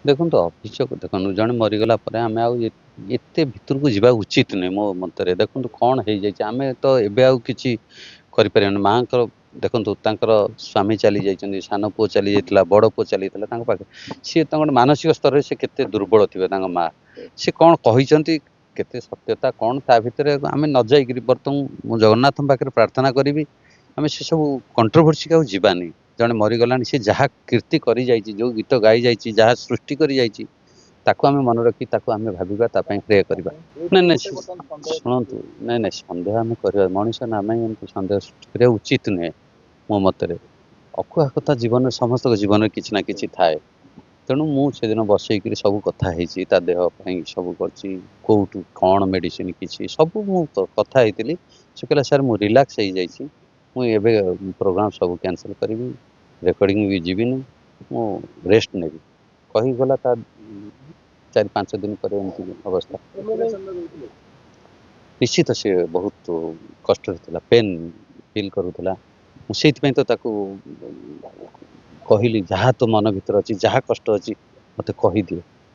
देखो अभियोग देखो जड़े मरीगला आम आते भितर को जावा उचित नुहे मो मतरे देखो कौन हो जाए आम तो एवं कि माँ देखो स्वामी चली जाइए सान पु चली जाता बड़ पु चली पाखे सी मानसिक स्तर से केते दुर्बल थे माँ सी कौन कहते केते सत्यता कौन ता भितर आम न जाइक बर्तमान मुझे जगन्नाथ पाखे प्रार्थना करी आम से सब कंट्रोभर्सी का जीवानी जड़े मरीगला सी जहाँ कीर्ति कर जो गीत गाई जाइए जहाँ सृष्टि कर आम मन रखी आम भाविबा प्रे करवा ना शुणु ना सन्देह आम कर मनीष ना आम सन्देह सृष्टि करा उचित नुहे मो मतरे अकुहा कथा जीवन समस्त जीवन किसी ना कि थाए तेणु मुझे दिन बसईक सब कथा देह सब कौटू कौन मेडिसिन किसी सब कथा से कहला सर मुझे रिलैक्स हो जाइए मुझे प्रोग्राम सब कैंसल करी रेकर्डिंग भी जीविनी मु रेस्ट नेबी कही गला 4-5 दिन पर अवस्था निश्चित से बहुत कष्ट पेन फील करूला से तो कहली जहाँ तो मन भर अच्छी जहाँ कष्ट अच्छी मत कहीदि